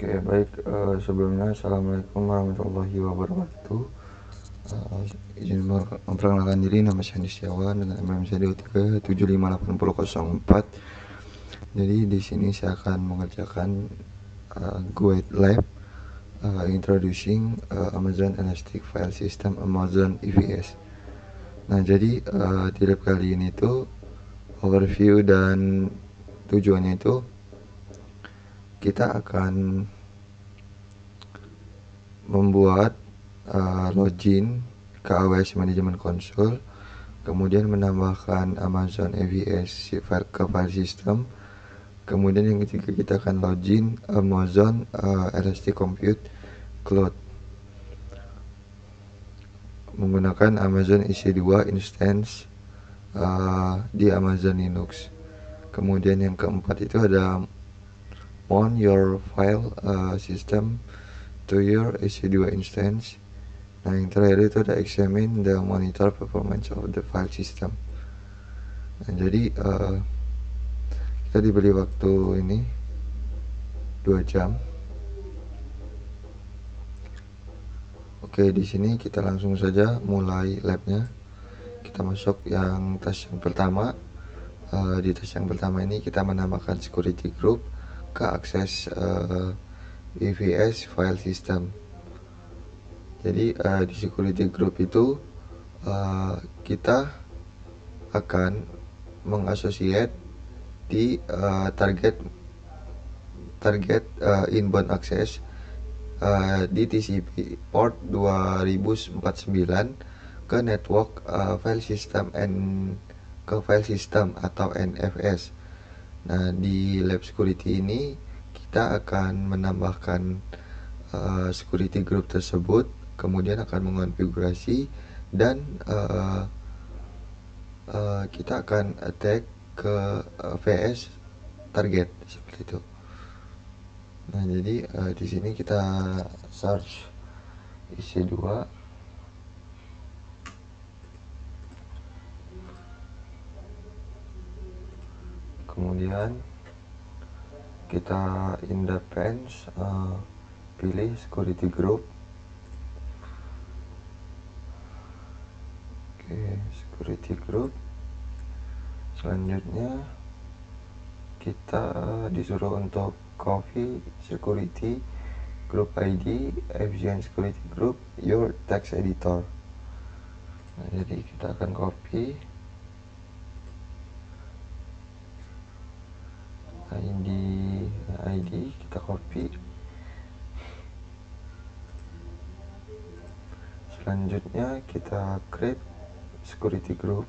Oke, baik. Sebelumnya, Assalamualaikum warahmatullahi wabarakatuh. Izin memperkenalkan diri, nama saya Andi Setiawan dengan NPM saya 237588004. Jadi di sini saya akan mengerjakan guide lab introducing Amazon Elastic File System Amazon EVS. Nah, jadi di lab kali ini tuh overview dan tujuannya itu kita akan membuat login ke AWS Management Console, kemudian menambahkan Amazon EVS ke file system, kemudian yang ketiga kita akan login Amazon Elastic Compute Cloud menggunakan Amazon EC2 instance di Amazon Linux. Kemudian yang keempat itu ada mount your file system to your EC2 instance. Nah, yang terakhir itu ada examine the monitor performance of the file system. Nah, jadi kita diberi waktu ini 2 jam. Oke, di sini kita langsung saja mulai labnya. Kita masuk yang tes yang pertama. Di tes yang pertama ini kita menambahkan security group ke akses EVS file system. Jadi di security group itu kita akan mengasosiate di target inbound access di TCP port 2049 ke network file system atau NFS. Nah, di lab security ini kita akan menambahkan security group tersebut, kemudian akan mengonfigurasi dan kita akan attack ke VS target seperti itu. Nah, jadi di sini kita search EC2, kemudian kita in the page pilih security group. Oke, security group. Selanjutnya kita disuruh untuk copy security group ID FGN security group your text editor. Nah, jadi kita akan copy ID, kita copy. Selanjutnya kita create security group.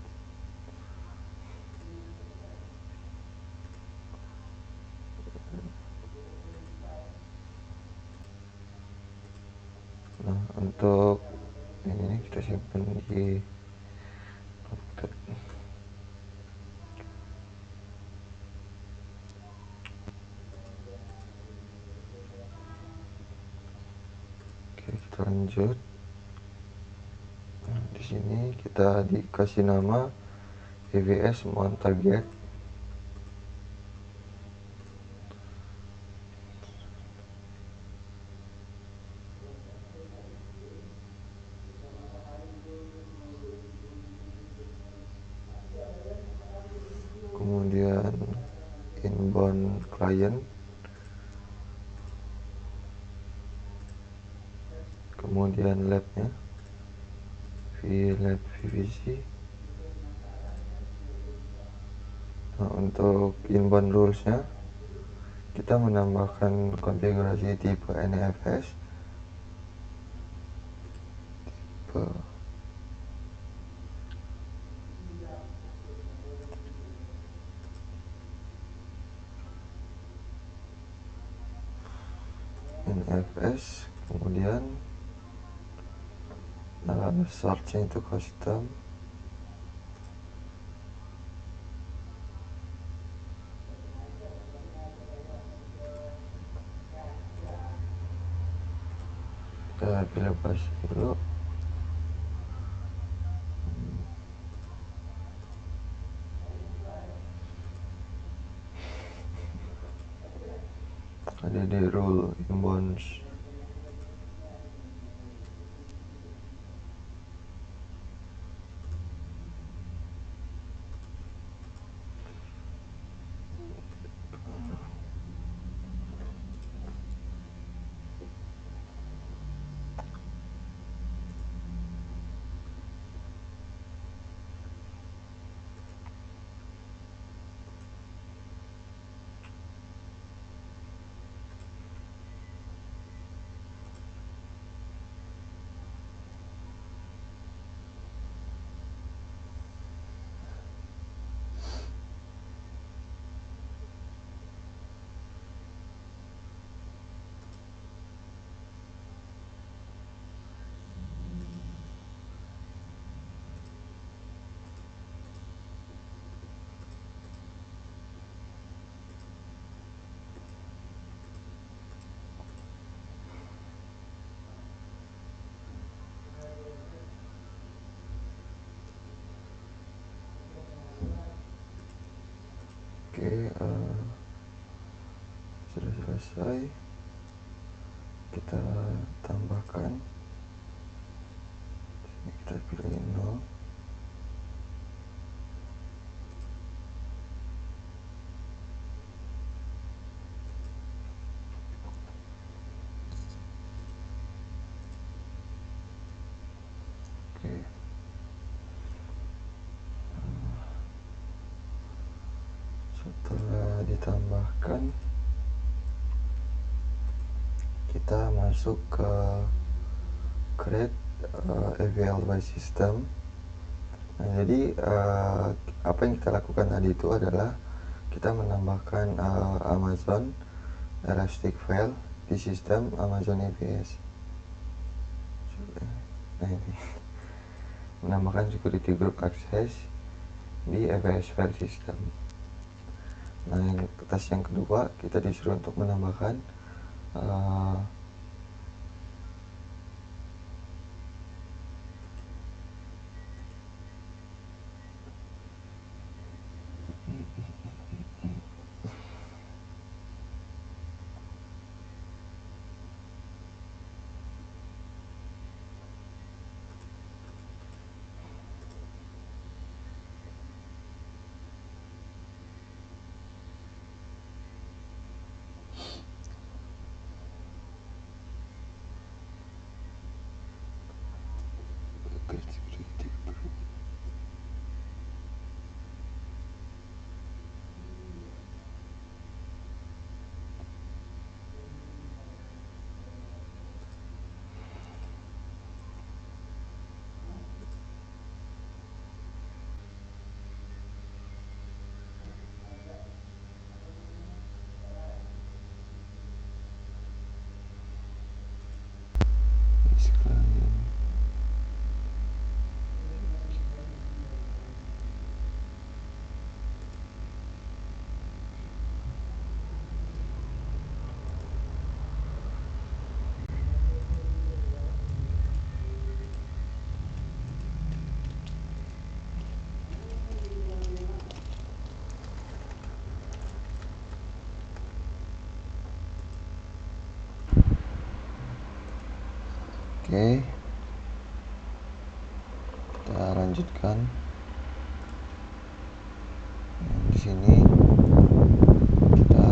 Nah, untuk ini kita simpan di Notepad. Oke, kita lanjut. Nah, di sini kita dikasih nama EVS mount target. Kemudian inbound client, kemudian labnya lab VVC. Nah, untuk inbound rulesnya kita menambahkan konfigurasi tipe NFS, tipe NFS, kemudian searchnya itu custom. Kita pilih bahasa dulu. ada di rule inbounds. Oke, sudah selesai. Kita tambahkan, kita pilih 0. Oke, setelah ditambahkan, kita masuk ke create AVL by system. Nah, jadi apa yang kita lakukan tadi itu adalah kita menambahkan Amazon Elasticfile di sistem Amazon EBS. Nah, ini menambahkan security group access di EBS file system. Nah, yang tes yang kedua kita disuruh untuk menambahkan Oke, kita lanjutkan. Di sini kita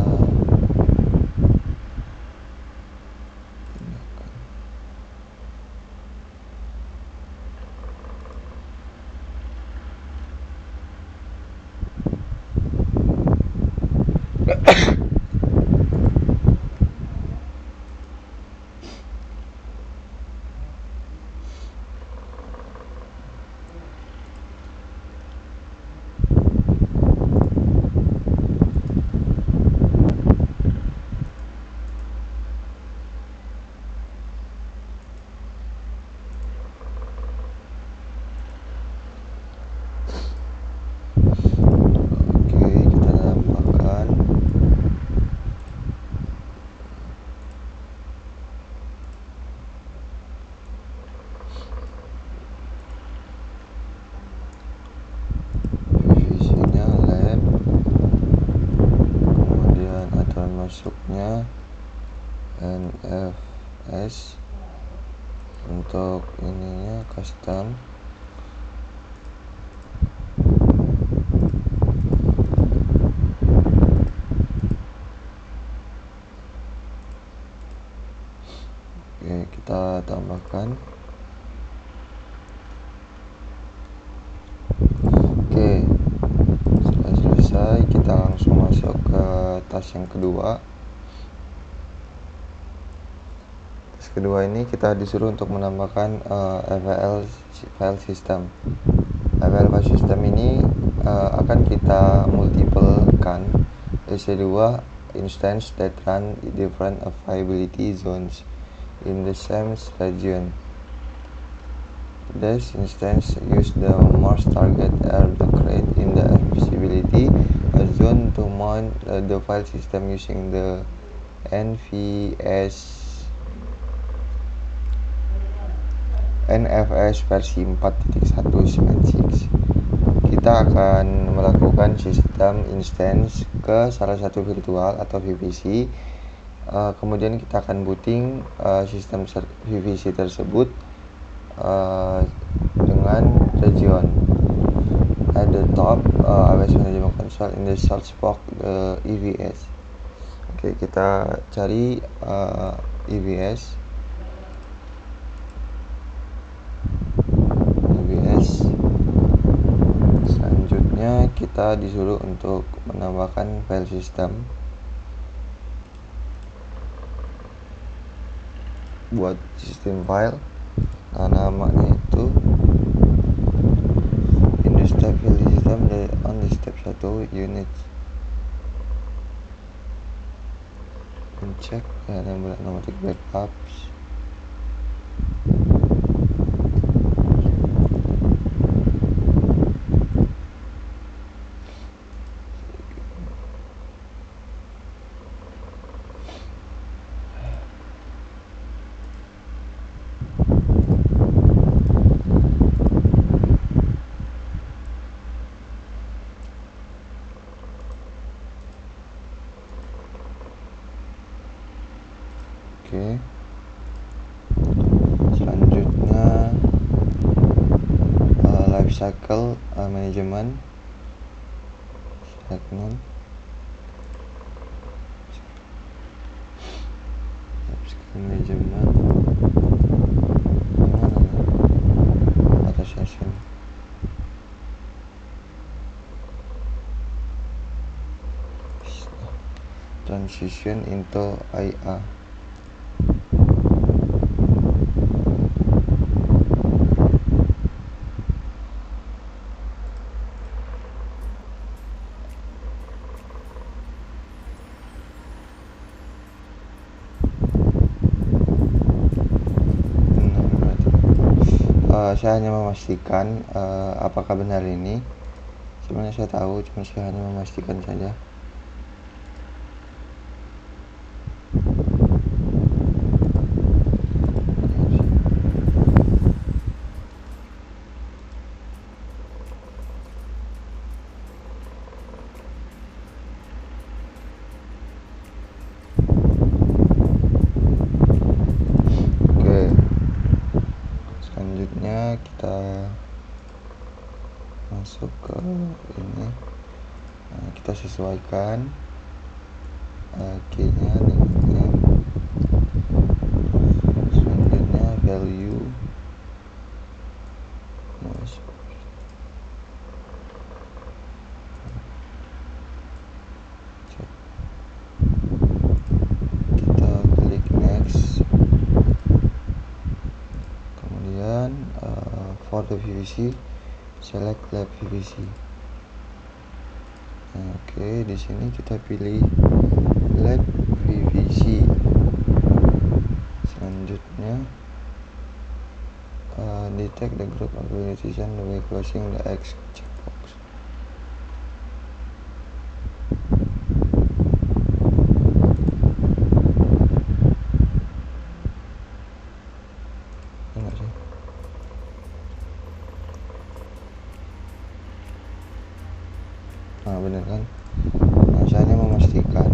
NFS. Untuk ininya custom. Oke, kita tambahkan. Oke, setelah selesai kita langsung masuk ke task yang kedua. Task kedua ini kita disuruh untuk menambahkan FPL file system. FPL file system ini akan kita multiplekan EC2 instance that run different availability zones in the same region. This instance use the Mars target are to create in the accessibility a zone to mount the file system using the NFS versi 4.196. Kita akan melakukan sistem instance ke salah satu virtual atau VPC. Kemudian kita akan booting sistem VPC tersebut dengan region. At the top, AWS Management Console in the search box EVS. Oke, kita cari EVS. Selanjutnya kita disuruh untuk menambahkan file system. Buat sistem file, namanya itu in the step file system on the step 1 unit. Cek automatic backups. Oke. Selanjutnya life cycle management. Select none. Life cycle management. Atau session. Transition into IA. Saya hanya memastikan apakah benar ini. Sebenarnya saya tahu, cuma saya hanya memastikan saja. Selanjutnya kita masuk ke ini, kita sesuaikan key-nya dengan name. Selanjutnya value kita klik next. Kemudian for the VPC select lab VPC. Oke, di sini kita pilih lab VPC. Selanjutnya detect the group organization by closing the X checkbox. Enggak sih. Bener kan? Saya hanya memastikan.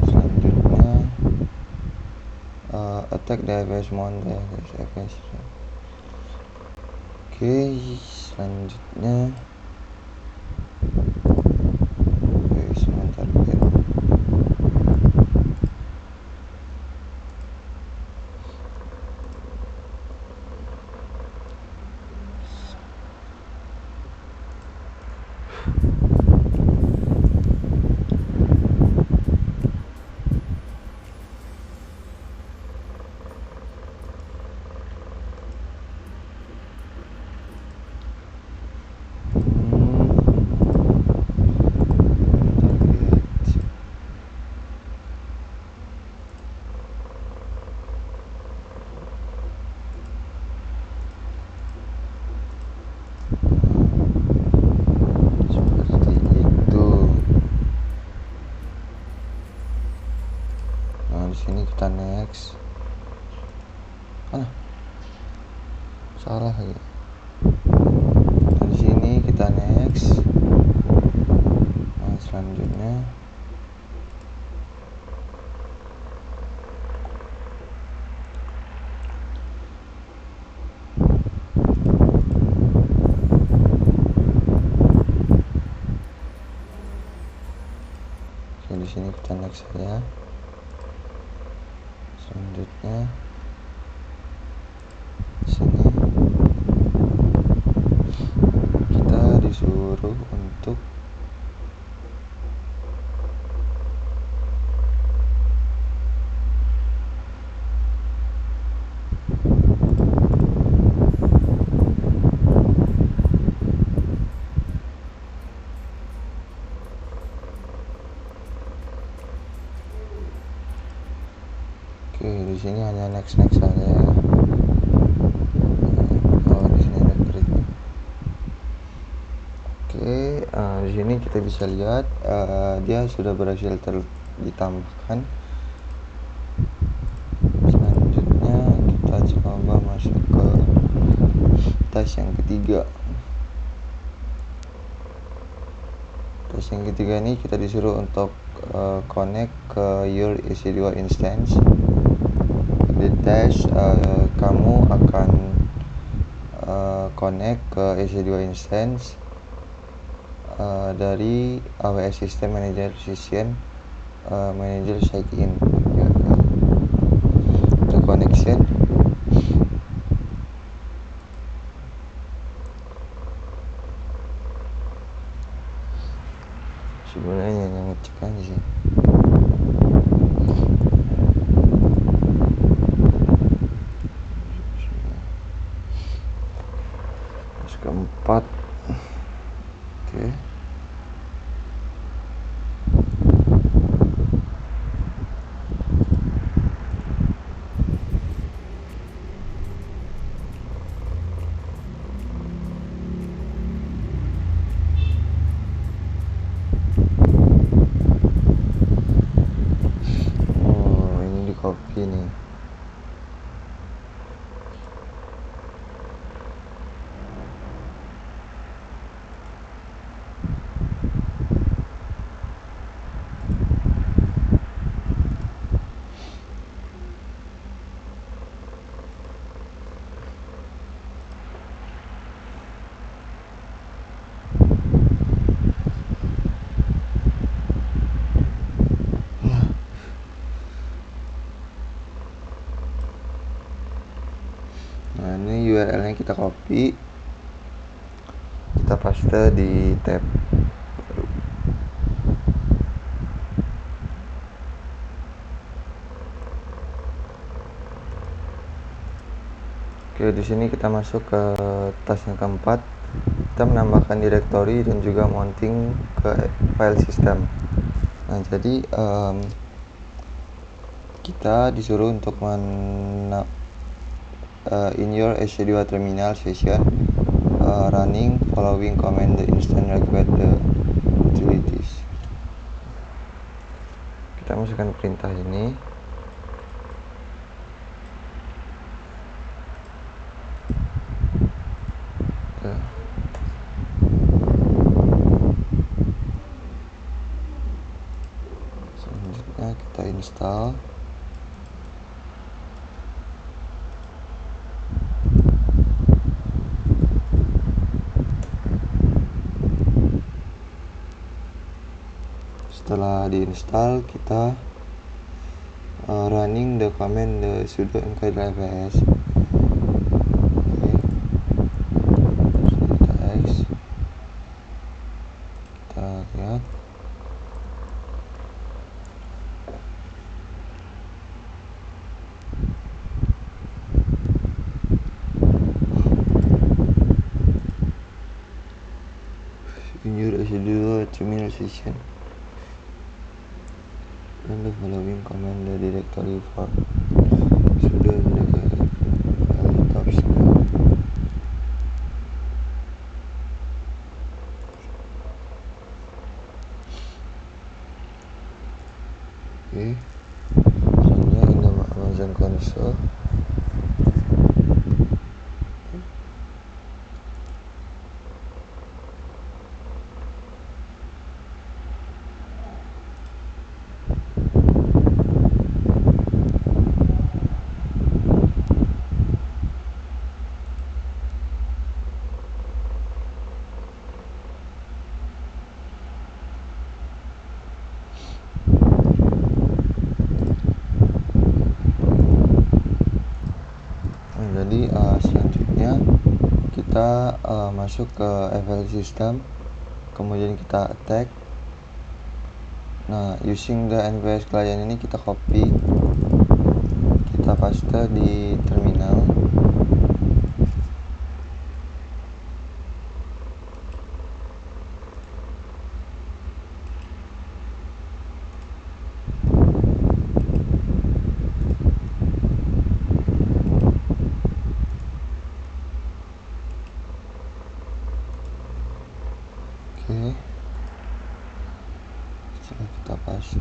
Selanjutnya Tag device mount device. Oke, selanjutnya sebentar ya. Sini kita next. Salah lagi. Di sini kita next. Selanjutnya di sini kita next saja. Selanjutnya sini kita disuruh untuk di sini hanya next saja. Di sini ada gridnya. Di sini kita bisa lihat dia sudah berhasil ditambahkan. Selanjutnya kita coba masuk ke tes yang ketiga. Tes yang ketiga ini kita disuruh untuk connect ke your EC2 instance. Di tes kamu akan connect ke EC2 instance dari AWS System Manager Session Manager Check-in. Untuk connection sebenarnya yang ngecek aja sih. Keempat. Ini di copy nih. Nah, ini URL-nya kita copy, kita paste di tab baru. Di sini kita masuk ke tas yang keempat. Kita menambahkan directory dan juga mounting ke file system. Nah, jadi kita disuruh untuk in your EC2 terminal session running following command the instant request the utilities. Kita masukkan perintah ini. Selanjutnya kita install. setelah diinstal kita running the command the sudo mkdlfs. Kita X, kita lihat in your schedule terminal session run the following command the directory for sudo laptops. Oke, selanjutnya in the Amazon console jadi selanjutnya kita masuk ke file system, kemudian kita attack. Nah, using the nps client ini kita copy, kita paste di terminal. Oke, setelah kita paste,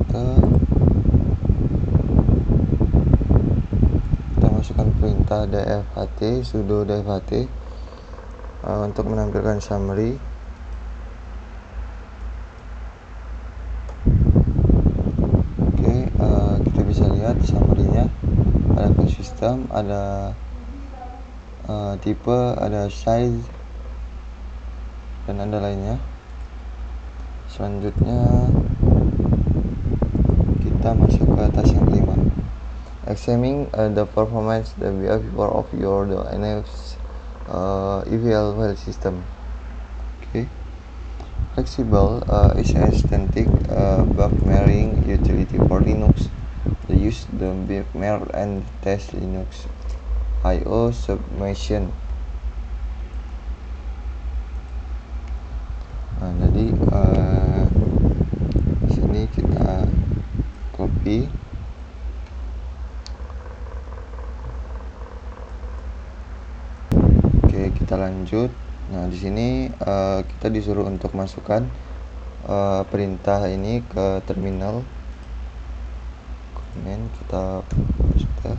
kita masukkan perintah dfht sudo dfht untuk menampilkan summary. Oke, kita bisa lihat summary-nya. Ada file system, ada tipe, ada size, dan ada lainnya. Selanjutnya kita masuk ke task yang kelima, examining the performance, the behavior of your NFS EVL file system. Okay. Flexible is a static bulk mirroring utility for Linux. They use the bulk mirror and test Linux I/O submission. Nah, jadi di sini kita copy, oke, kita lanjut. Nah, di sini kita disuruh untuk masukkan perintah ini ke terminal. Kemudian kita paste.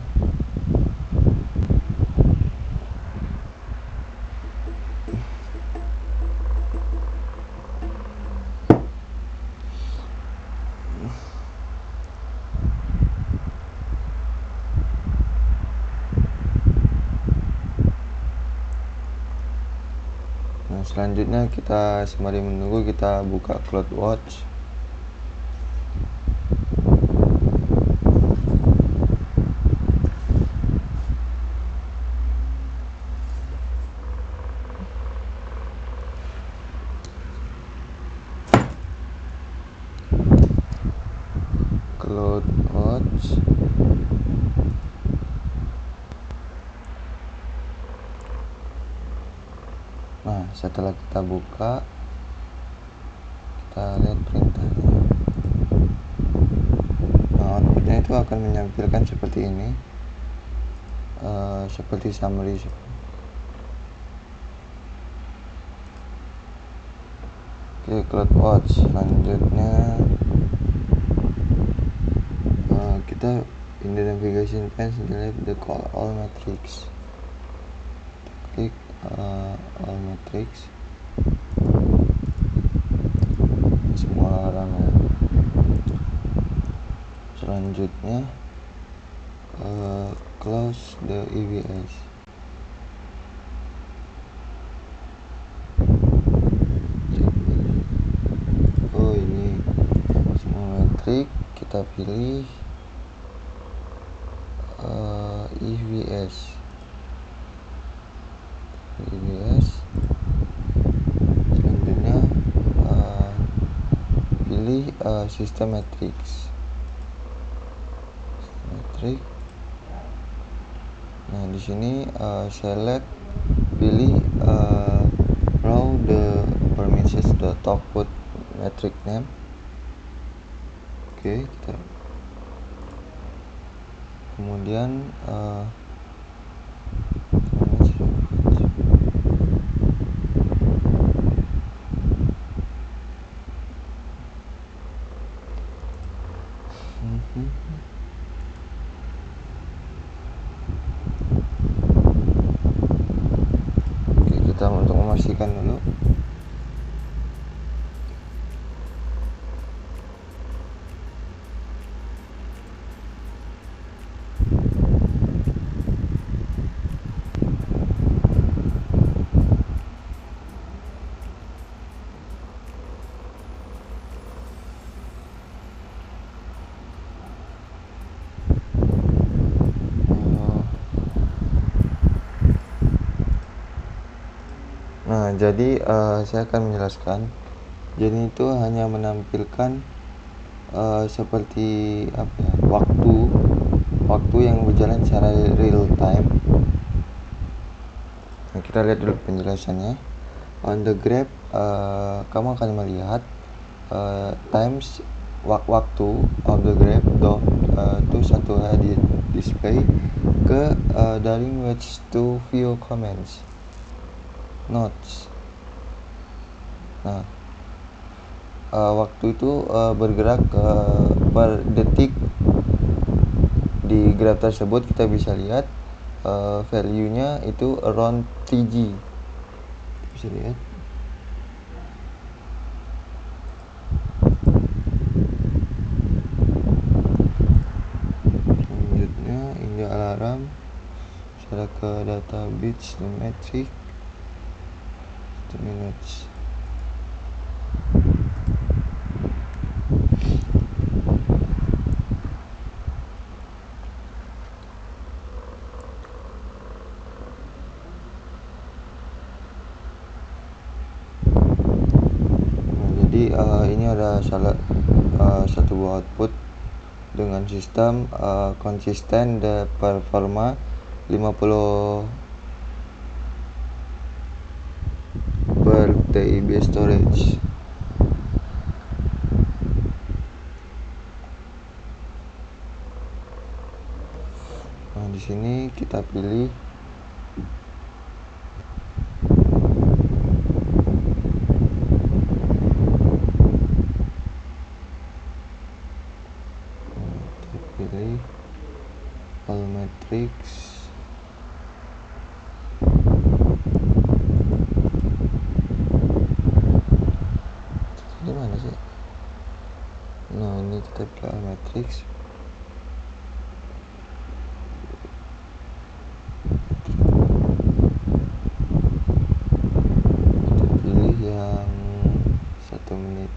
Nah, selanjutnya kita sembari menunggu, kita buka CloudWatch. Nah, setelah kita buka, kita lihat perintahnya. Nah, outputnya itu akan menampilkan seperti ini, seperti summary. Oke, CloudWatch. Selanjutnya kita in the navigation pane select the call all matrix. Klik all matrix, semua orang ya. Selanjutnya close the EVS. Oh, ini semua kita pilih EVS. Selanjutnya pilih System Matrix. Nah, di sini select, pilih row the permissions the top put metric name. Oke, kita kemudian kita untuk memastikan dulu. Nah, jadi saya akan menjelaskan. Jadi itu hanya menampilkan seperti apa ya, waktu yang berjalan secara real time. Nah, kita lihat dulu penjelasannya. On the graph, kamu akan melihat times waktu of the graph to satu di display ke dari which to view comments notes. Nah, waktu itu bergerak per detik di graf tersebut. Kita bisa lihat value-nya itu around 3G. Bisa lihat. Selanjutnya ini alarm. Cara ke data bits the metric 2 minutes. Jadi ini ada satu buah output dengan sistem konsisten dan performa 50 per TB storage. Nah, di sini kita pilih all matrix. Di mana sih? Nah, ini kita pilih all matrix. Kita pilih yang 1 menit.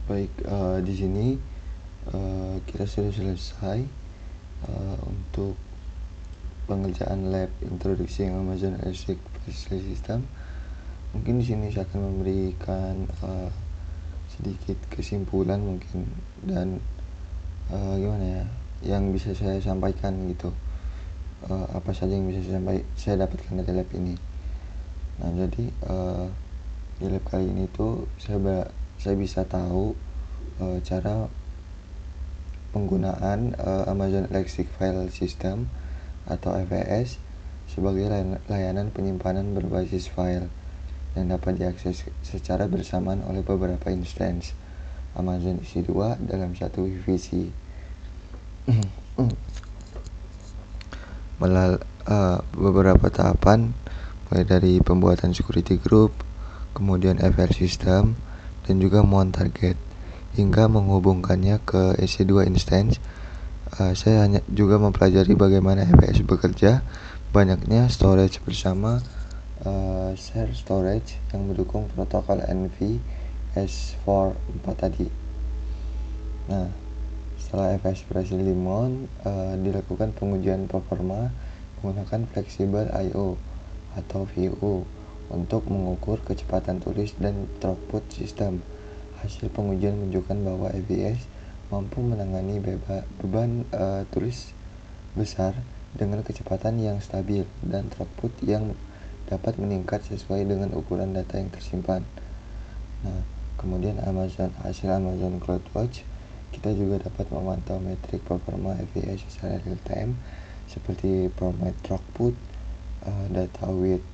Baik, di sini kita sudah selesai untuk pengerjaan lab introduksi Amazon Elastic File System. Mungkin di sini saya akan memberikan sedikit kesimpulan mungkin, dan gimana ya yang bisa saya sampaikan gitu, apa saja yang bisa saya dapatkan dari lab ini. Nah, jadi di lab kali ini tuh saya bisa tahu cara penggunaan Amazon Elastic File System atau EFS sebagai layanan penyimpanan berbasis file yang dapat diakses secara bersamaan oleh beberapa instance Amazon EC2 dalam satu VPC. Beberapa tahapan mulai dari pembuatan security group, kemudian file system, dan juga mount target hingga menghubungkannya ke EC2 instance. Saya hanya juga mempelajari bagaimana EVS bekerja, banyaknya storage bersama, share storage yang mendukung protokol NVS4 tadi. Nah, setelah EVS berhasil di-mount, dilakukan pengujian performa menggunakan Flexible I/O atau VIO untuk mengukur kecepatan tulis dan throughput sistem. Hasil pengujian menunjukkan bahwa EVS mampu menangani beban tulis besar dengan kecepatan yang stabil dan throughput yang dapat meningkat sesuai dengan ukuran data yang tersimpan. Nah, kemudian hasil Amazon CloudWatch, kita juga dapat memantau metrik performa EVS secara real time seperti format throughput, data width,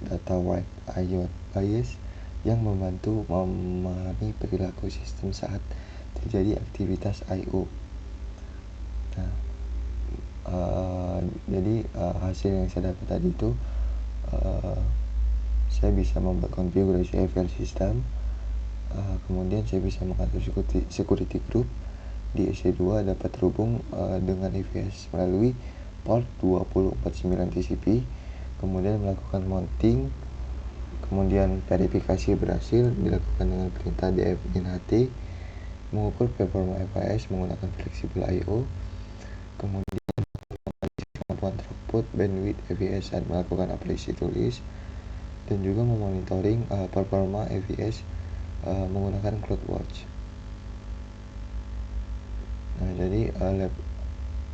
data write IO bias yang membantu memahami perilaku sistem saat terjadi aktivitas I/O. Nah, jadi hasil yang saya dapat tadi itu saya bisa membuat konfigurasi file system, kemudian saya bisa mengatur security group di EC2 dapat terhubung dengan EVS melalui port 2049 TCP, kemudian melakukan mounting, kemudian verifikasi berhasil dilakukan dengan perintah df-inht, mengukur performa EVS menggunakan flexible I/O, kemudian kemampuan throughput, bandwidth EVS saat melakukan operasi tulis, dan juga memonitoring performa EVS menggunakan CloudWatch. Nah, jadi lab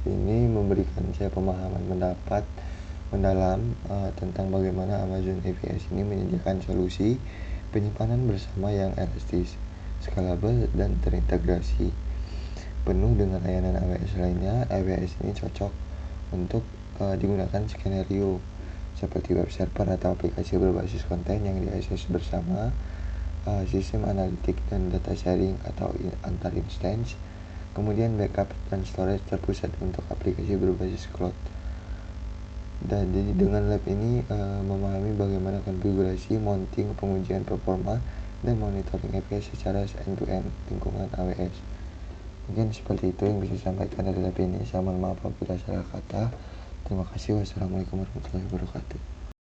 ini memberikan saya pemahaman mendalam tentang bagaimana Amazon EVS ini menyediakan solusi penyimpanan bersama yang elastis, scalable, dan terintegrasi penuh dengan layanan AWS lainnya. AWS ini cocok untuk digunakan skenario seperti web server atau aplikasi berbasis konten yang diakses bersama, sistem analitik dan data sharing atau antar instance, kemudian backup dan storage terpusat untuk aplikasi berbasis cloud. Dan jadi dengan lab ini memahami bagaimana konfigurasi, mounting, pengujian performa, dan monitoring EVS secara end-to-end lingkungan AWS. Mungkin seperti itu yang bisa saya sampaikan dari lab ini. Saya mohon maaf apabila salah kata. Terima kasih. Wassalamualaikum warahmatullahi wabarakatuh.